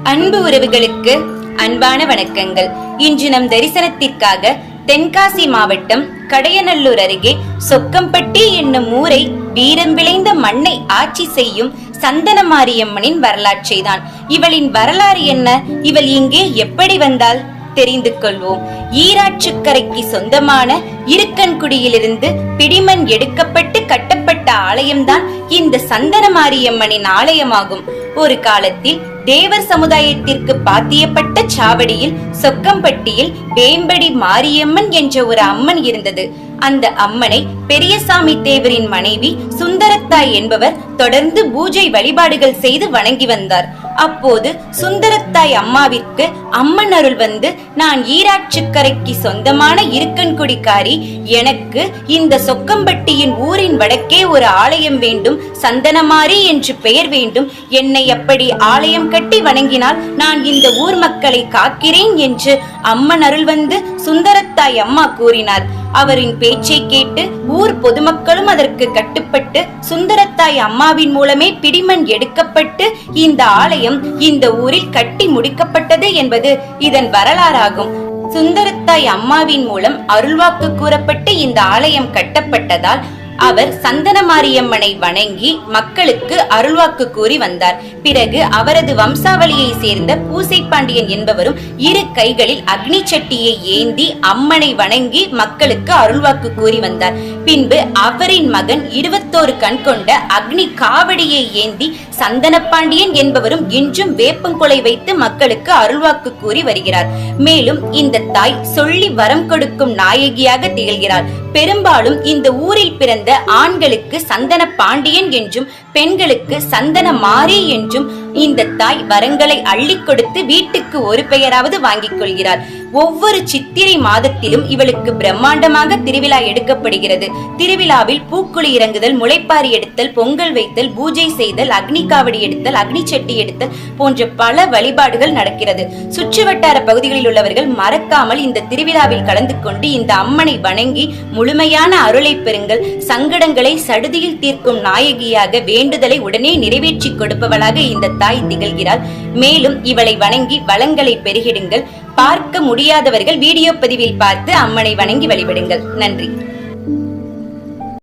அன்பு உறவுகளுக்கு அன்பான வணக்கங்கள். இன்று நம் தரிசனத்திற்காக தென்காசி மாவட்டம் கடையநல்லூர் அருகே சொக்கம்பட்டி என்னும் ஊரை வீரம் விளைந்த மண்ணை ஆட்சி செய்யும் சந்தன மாரியம்மனின் வரலாற்றை தான். இவளின் வரலாறு என்ன? இவள் இங்கே எப்படி வந்தாள்? தெரிந்து கொள்வோம். ஈராற்றுக்கரைக்கு சொந்தமான இருக்கன்குடியிலிருந்து பிடிமண் எடுக்கப்பட்டு கட்டப்பட்ட ஆலயம்தான் இந்த சந்தன மாரியம்மனின் ஆலயமாகும். ஒரு காலத்தில் தேவர் சமுதாயத்திற்கு பாத்தியப்பட்ட சாவடியில் சொக்கம்பட்டியில் வேம்படி மாரியம்மன் என்ற ஒரு அம்மன் இருந்தது. அந்த அம்மனை பெரியசாமி தேவரின் மனைவி சுந்தரத்தாய் என்பவர் தொடர்ந்து பூஜை வழிபாடுகள் செய்து வணங்கி வந்தார். அப்போது சுந்தரத்தாய் அம்மாவிற்கு அம்மன் அருள் வந்து, நான் ஈராற்றுக்கரைக்கு சொந்தமான இருக்கன்குடிக்காரி, எனக்கு இந்த சொக்கம்பட்டியின் ஊரின் வடக்கே ஒரு ஆலயம் வேண்டும், சந்தனமாரி என்று பெயர் வேண்டும், என்னை அப்படி ஆலயம் கட்டி வணங்கினால் நான் இந்த ஊர் மக்களை காக்கிறேன் என்று அம்மன் அருள் வந்து சுந்தரத்தாய் அம்மா கூறினார். அவரின் பேச்சை கேட்டு ஊர் பொதுமக்களும் அதற்கு கட்டுப்பட்டு சுந்தரத்தாய் அம்மாவின் மூலமே பிடிமண் எடுக்கப்பட்டு இந்த ஆலயம் இந்த ஊரில் கட்டி முடிக்கப்பட்டது என்பது இதன் வரலாறாகும். சுந்தரத்தாய் அம்மாவின் மூலம் அருள்வாக்கு கூறப்பட்டு இந்த ஆலயம் கட்டப்பட்டதால் அவர் சந்தன மாரியம்மனை வணங்கி மக்களுக்கு அருள்வாக்கு கூறி வந்தார். பிறகு அவரது வம்சாவளியை சேர்ந்த பூசை பாண்டியன் என்பவரும் இரு கைகளில் அக்னி சட்டியை ஏந்தி அம்மனை வணங்கி மக்களுக்கு அருள்வாக்கு கூறி வந்தார். பின்பு அவரின் மகன் 21 கண் கொண்ட அக்னி காவடியை ஏந்தி சந்தன பாண்டியன் என்பவரும் இன்றும் வேப்பங்குலை வைத்து மக்களுக்கு அருள்வாக்கு கூறி வருகிறார். மேலும் இந்த தாய் சொல்லி வரம் கொடுக்கும் நாயகியாக திகழ்கிறார். பெரும்பாலும் இந்த ஊரில் பிறந்த ஆண்களுக்கு சந்தன பாண்டியன் என்றும் பெண்களுக்கு சந்தன மாரி என்றும் இந்த தாய் வரங்களை அள்ளி கொடுத்து வீட்டுக்கு ஒரு பெயராவது வாங்கிக் கொள்கிறார். ஒவ்வொரு சித்திரை மாதத்திலும் இவளுக்கு பிரம்மாண்டமாக திருவிழா எடுக்கப்படுகிறது. திருவிழாவில் பூக்குழி இறங்குதல், முளைப்பாரி எடுத்தல், பொங்கல் வைத்தல், பூஜை செய்தல், அக்னி காவடி எடுத்தல், அக்னி சட்டி எடுத்தல் போன்ற பல வழிபாடுகள் நடக்கிறது. சுற்றுவட்டார பகுதிகளில் உள்ளவர்கள் மறக்காமல் இந்த திருவிழாவில் கலந்து கொண்டு இந்த அம்மனை வணங்கி முழுமையான அருளை பெறுங்கள். சங்கடங்களை சடுதியில் தீர்க்கும் நாயகியாக வேண்டுதலை உடனே நிறைவேற்றி கொடுப்பவளாக இந்த தாய் திகழ்கிறாள். மேலும் இவளை வணங்கி வளங்களை பெருகிடுங்கள். பார்க்க முடியாதவர்கள் வீடியோ பதிவில் பார்த்து அம்மனை வணங்கி வழிபடுங்கள். நன்றி.